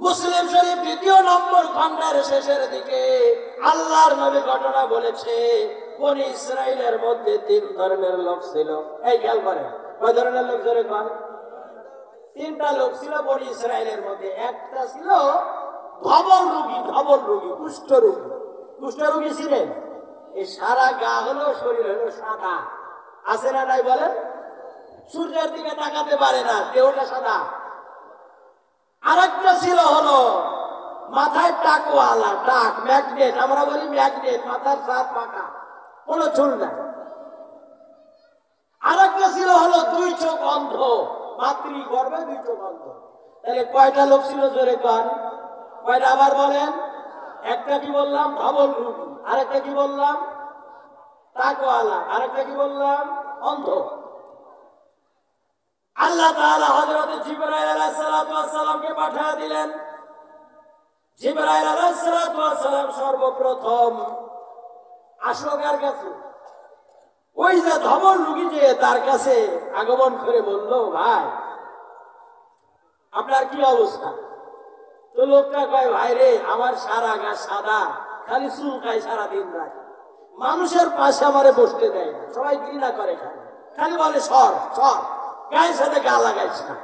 মুসলিম শরীফ ২য় নম্বর খণ্ডের শেষের দিকে আল্লাহর নবী ঘটনা বলেছে, বনি ইসরাইলের মধ্যে ৩ ধরনের লোক ছিল। এই খেয়াল করেন, কয় ধরনের লোক ধরে কন? 3টা লোক ছিল বনি ইসরাইলের মধ্যে। একটা ছিল ধবল রোগী, কুষ্ঠ রোগী ছিলেন। এই সারা গা হলো, শরীর হলো সাদা, আছে না নাই বলেন? সূর্যের দিকে তাকাতে পারে না, দেহটা সাদা। আরেকটা ছিল হলো মাথায় টাকওয়ালা, ম্যাগনেট, আমরা বলি ম্যাগনেট, মাথার সাত পাকা, কোনো চুল নাই। আরেকটা ছিল হলো 2 চোখ অন্ধ, মাতৃগর্ভে 2 চোখ অন্ধ। তাহলে কয়টা লোক ছিল জোরে কন? কয়টা আবার বলেন? একটা কি বললাম? ধবল রোগী। আরেকটা কি বললাম? টাকওয়ালা। আরেকটা কি বললাম? অন্ধ। আল্লাহ তাআলা হযরত জিবরাইল আলাইহিস সালাতু ওয়াস সালামকে পাঠিয়ে দিলেন। জিবরাইল আলাইহিস সালাতু ওয়াস সালাম সর্বপ্রথম আসলো কার কাছে? ওই যে ধবল রোগী, যে তার কাছে আগমন করে বলল, ভাই আপনার কি অবস্থা? তো লোকটা কয়, ভাই রে, আমার সারা গা সাদা, খালি চুলকায় সারাদিন রাত, মানুষের পাশে আমারে বসতে দেয় না, সবাই ঘৃণা করে, খালি বলে সর সর, গায়ের সাথে গা লাগাইছ না।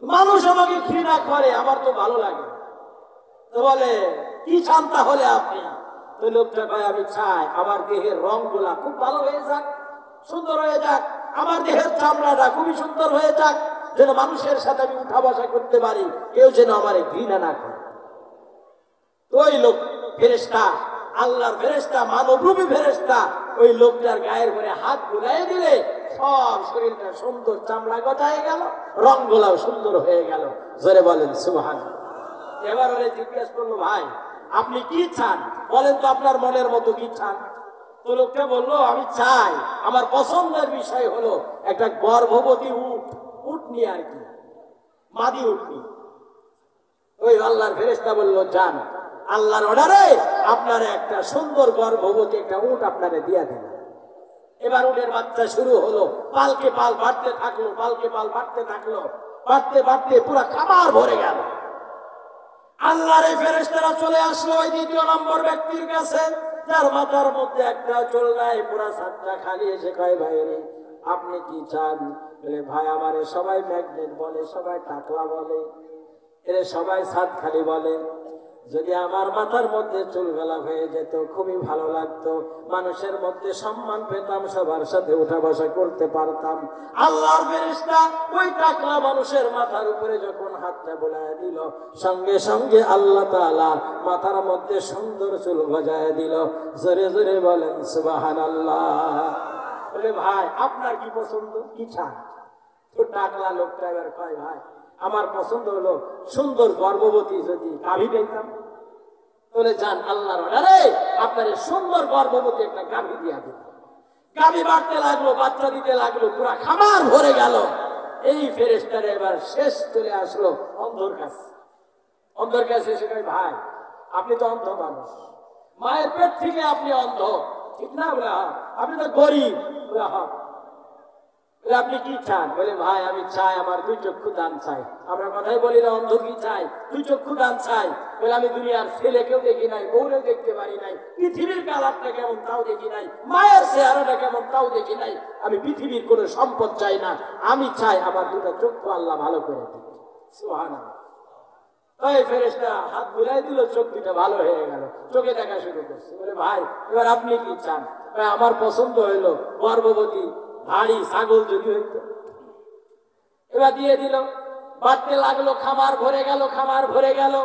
মানুষ আমাকে ঘৃণা করে, আমার তো ভালো লাগে। তো বলে, কি চান তাহলে আপনি? তো লোকটা কয়, আমি চাই আমার দেহের রং গুলা খুব ভালো হয়ে যাক, সুন্দর হয়ে যাক, আমার দেহের চামড়াটা খুবই সুন্দর হয়ে যাক, যেন মানুষের সাথে আমি উঠা বসা করতে পারি, কেউ যেন আমারে ঘৃণা না করে। তো ওই লোক ফেরেশতা, আল্লাহর ফেরেশতা, মানবরূপী ফেরেশতা, ওই লোকটার গায়ের পরে হাত বুলাই দিলে সব শরীরটা সুন্দর, চামড়া গজায় গেল, রং গুলাও সুন্দর হয়ে গেল। জোরে বলেন সুবহানাল্লাহ। এবার ওরে জিজ্ঞেস করলো, ভাই আপনি কি চান বলেন তো, আপনার মনের মতো কি চান? তো লোকটা বললো, আমি চাই, আমার পছন্দের বিষয় হলো একটা গর্ভবতী উটনি, আর কি মাদি উটনি। ওই আল্লাহর ফেরেশতা বললো, যান, আল্লাহর অর্ডারে আপনার একটা সুন্দর গর্ভবতী একটা উট আপনারে দিয়া দিল। এবার উটের বাচ্চা শুরু হলো, পালকে পাল বাড়তে থাকলো, পালকে পাল বাড়তে থাকলো, বাড়তে বাড়তে পুরো খাবার ভরে গেল। আল্লাহর এই ফেরেশতারা চলে আসলো ওই 2য় নম্বর ব্যক্তির কাছে, যার মাথার মধ্যে একটা চুল নাই, পুরা ছাদটা খালি। এসে কয়, ভাই রে, আপনি কি চান? বলে, ভাই আমারে সবাই ম্যাগনেট বলে, সবাই টাকলা বলে, এরে সবাই ছাদ খালি বলে। যদি আমার মাথার মধ্যে চুলগুলা হয়ে যেত খুবই ভালো লাগতো, মানুষের মধ্যে সম্মান পেতাম, সবার সাথে উঠা বসা করতে পারতাম। আল্লাহর ফেরেশতা ওই টাকলা মানুষের মাথার উপরে যখন হাতটা বোলায় দিল, সঙ্গে সঙ্গে আল্লাহ তাআলা মাথার মধ্যে সুন্দর চুল গজায় দিল। জোরে জোরে বলেন সুবহানাল্লাহ। বলে, ভাই আপনার কি পছন্দ, কি চান? তো টাকলা লোকটা এবার কয়, ভাই আমার পছন্দ হলো সুন্দর গর্ভবতী যদি গাভী পেতাম। বলে, যান, আল্লাহর অর্ডারে আপনার সুন্দর গর্ভবতী একটা গাভী দিয়া দিল। গাভী বাড়তে লাগলো, বাচ্চা দিতে লাগলো, পুরা খামার ভরে গেল। এই ফেরেশতারা এবার শেষ চলে আসলো অন্ধর কাছে। অন্ধর কাছে এসে কয়, ভাই আপনি তো অন্ধ মানুষ, মায়ের পেট থেকে আপনি অন্ধ, ঠিক না? বলে, আপনি তো গরিব। আপনি কি চান? বলে, ভাই আমি চাই আমার 2 চক্ষু দান চাই। আমরা কথাই বলি না, অন্ধ কি চাই? 2 চক্ষু দান চাই। বলে, আমি দুনিয়ার ছেলেকেও দেখি নাই, বউরেও দেখতে পারি নাই, পৃথিবীর কালারটা কেমন তাও দেখি নাই, মায়ের চেহারাটা কেমন তাও দেখি নাই, আমি পৃথিবীর কোনো সম্পদ চাই না, আমি চাই আমার 2টা চক্ষু আল্লাহ ভালো করে দিন। সুবহানাল্লাহ। ওই ফেরেশতা হাত বুলাই দিল, চোখ 2টা ভালো হয়ে গেল, চোখে দেখা শুরু করছে। বলে, ভাই এবার আপনি কি চান? আমার পছন্দ হইলো গর্ভবতী ভারী ছাগল যদি হইতো। এবার দিয়ে দিল, বাড়তে লাগলো, খামার ভরে গেল, খামার ভরে গেল।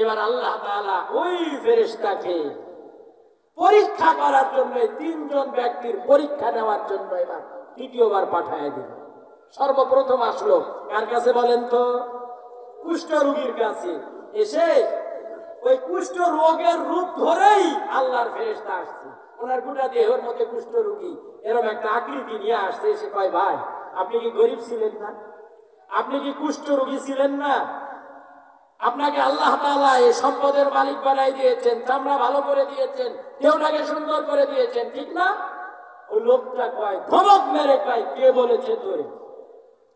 এবার আল্লাহ তাআলা ওই ফেরেশতাকে পরীক্ষা করার জন্য, 3 জন ব্যক্তির পরীক্ষা নেওয়ার জন্য এবার 3য়বার পাঠায় দিল। সর্বপ্রথম আসলো কার কাছে বলেন তো? কুষ্ঠ রোগীর কাছে। এসে ওই কুষ্ঠ রোগের রূপ ধরেই আল্লাহর ফেরেশতা আসছে, ওনার গোটা দেহের মধ্যে কুষ্ঠ রোগী এরকম একটা আকৃতি নিয়ে আসছে। এসে কয়, ভাই আপনি কি গরিব ছিলেন না? আপনি কি কুষ্ঠ রোগী ছিলেন না? আপনাকে আল্লাহ তাআলা এই সম্পদের মালিক বানাই দিয়েছেন, চামড়া ভালো করে দিয়েছেন, দেহটাকে সুন্দর করে দিয়েছেন, ঠিক না? ওই লোকটা কয়, ধমক মেরে কয়, কে বলেছে তোরে?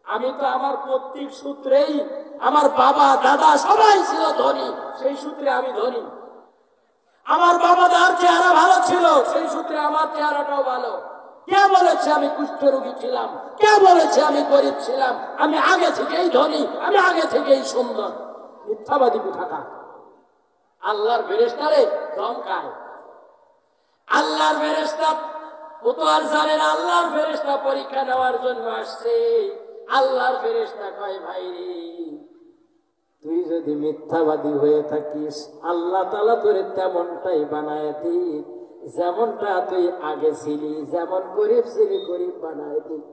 আমি তো আমার প্রত্যেক সূত্রেই আমার বাবা দাদা সবাই ছিল ধনী, সেই সূত্রে আমি ধনী। আমার বাবাদার চেহারা ভালো ছিল, সেই সূত্রে আমার চেহারাটাও ভালো। কে বলেছে আমি কুষ্ঠরোগী ছিলাম? কে বলেছে আমি গরিব ছিলাম? আমি আগে থেকেই ধনী, আমি আগে থেকেই সুন্দর। মিথ্যাবাদী কোথাকার। আল্লাহর ফেরেশতারে ধমকায়। আল্লাহর ফেরেশতা ও তো আর জানে না আল্লাহর ফেরেশতা পরীক্ষা নেওয়ার জন্য আসছে। আল্লাহর ফেরেশতা কয়, ভাই রে, তুই যদি মিথ্যাবাদী হয়ে থাকিস আল্লাহ তাআলা তোরে তেমনটাই বানায় দিক, যেমনটা তুই আগে ছিলি। যেমন গরিব ছিলি গরিব বানায় দিক,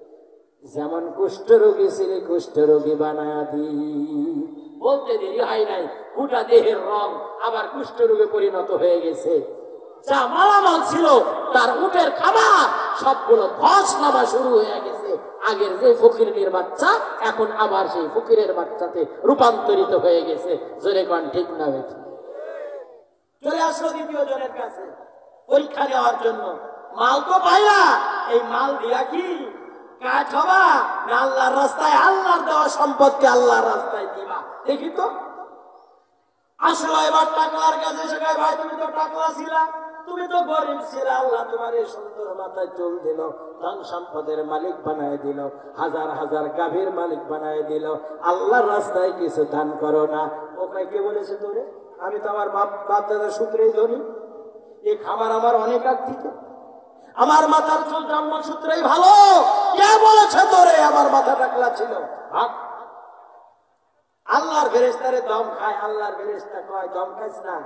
যেমন কুষ্ঠরোগী ছিলি কুষ্ঠরোগী বানায় দিক। বলতে দেরি হয় নাই, গোটা দেহের রং আবার কুষ্ঠরোগে পরিণত হয়ে গেছে। যা মালামাল ছিল তার উটের খাবার সবগুলো ধস নামা শুরু হয়ে গেছে। আগের যে ফকিরের বাচ্চা এখন আবার সেই ফকিরের বাচ্চাতে রূপান্তরিত হয়ে গেছে। জোরে কোন ঠিক না বেঠি? চলে আসলো দ্বিতীয় জনের কাছে পরীক্ষা নেওয়ার জন্য। মাল তো পাইলা, এই মাল দিয়া কি কাজ হবা না আল্লাহর রাস্তায়? আল্লাহর দেওয়া সম্পদকে আল্লাহর রাস্তায় দিবা। দেখি তো আসলো এবার টাকলার কাছে। শেখায়, ভাই তুমি তো টাকলা ছিলা, তুমি তো গরিব ছিলা, আল্লাহ তোমার এই সুন্দর মাথায় চুল দিল, ধন সম্পদের মালিক বানায় দিল, হাজার হাজার গাভীর মালিক বানায় দিল, আল্লাহর রাস্তায় কিছু দান করো না। ওকে কে বলেছে তোরে? আমি তো আমার বাপ দাদার সূত্রেই ধনী, এই খাবার আমার অনেক আগ থেকে, আমার মাথার চুল জন্ম সূত্রেই ভালো। কে বলেছে তোরে আমার মাথা টাকলা ছিল? ভাগ। আল্লাহর ফেরেশতারে দম খায়। আল্লাহর ফেরেশতা কয়, দম খাইস না,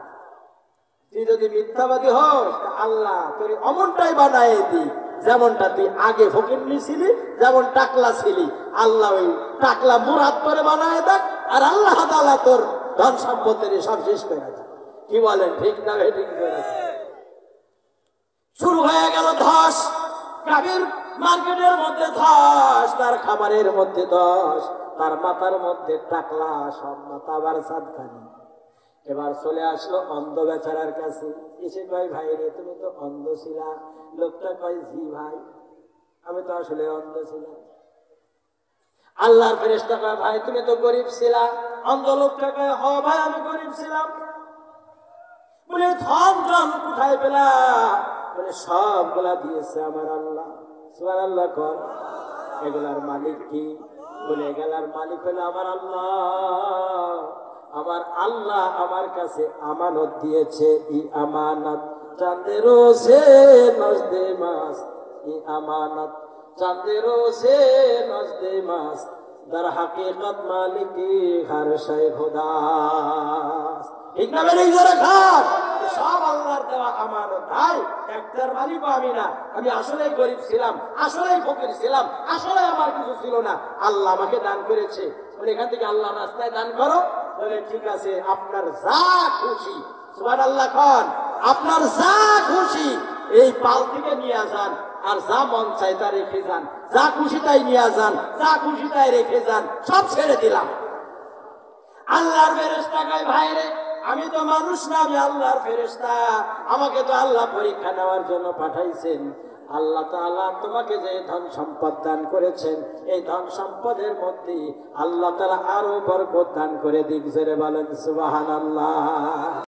তুই যদি মিথ্যাবাদী হস আল্লাহ তোর অমনটাই বানায় দি, যেমনটা তুই আগে ফকিন্নি ছিলি, যেমন টাকলা ছিলি। আল্লাহ ওই টাকলা মুরাদ করে বানায় দেখ, আর আল্লাহ তাআলা তোর ধন সম্পত্তির সব শেষ করে দেয়। কি বলেন ঠিক না? ঠিক করে শুরু হয়ে গেল ধস। গাভীর মার্কেটের মধ্যে ধস, তার খাবারের মধ্যে ধস, তার মাথার মধ্যে টাকলা, সব মাথা আবার সাদখানি। এবার চলে আসলো অন্ধ বেচারার কাছে। এসে কয়, ভাই রে তুমি তো অন্ধ ছিলা। লোকটা কয়, জি ভাই আমি তো আসলে অন্ধ ছিলাম। আল্লাহর ফেরেশতা কয়, ভাই তুমি তো গরিব ছিলা। অন্ধ লোকটা কয়, হ ভাই আমি গরিব ছিলাম। বলে ধন জন কোথায় পেলা? বলে সবগুলা দিয়েছে আমার আল্লাহ। সুবহানাল্লাহ কর। এগুলার মালিক কি? বলে এগুলার মালিক হলো আমার আল্লাহ। আমার আল্লাহ আমার কাছে আমানত দিয়েছে। ই আমানত চাঁদেরও সে নজদে মাস, ই আমানত চাঁদেরও সে নজদে মাস, দার হাকিকত মালিকি হর শাই খোদা। ঠিক না বেরিয়ে যারা খান, সব আল্লাহর দেওয়া আমানত। ভাই একটার মালিকও আমি না, আমি আসলেই গরিব ছিলাম, আসলেই ফকির ছিলাম, আসলে আমার কিছু ছিল না, আল্লাহ আমাকে দান করেছে। বলে এখান থেকে আল্লাহর রাস্তায় দান করো। বলে ঠিক আছে, আপনার যা খুশি, সুবহানাল্লাহ খান, আপনার যা খুশি এই পাল থেকে নিয়ে যান, আর যা মন চাই তা রেখে যান, যা খুশি তাই নিয়ে যান, যা খুশি তাই রেখে যান, সব ছেড়ে দিলাম। আল্লাহর ফেরেশতা কয়, ভাই রে আমি তো মানুষ না, আমি আল্লাহর ফেরেশতা। আমাকে তো আল্লাহ পরীক্ষা নেওয়ার জন্য পাঠাইছেন। আল্লাহ তাআলা তোমাকে যে ধন সম্পদ দান করেছেন, এই ধন সম্পদের মধ্যে আল্লাহ তাআলা আরো বরকত দান করে দিক। জোরে বলেন সুবহানাল্লাহ।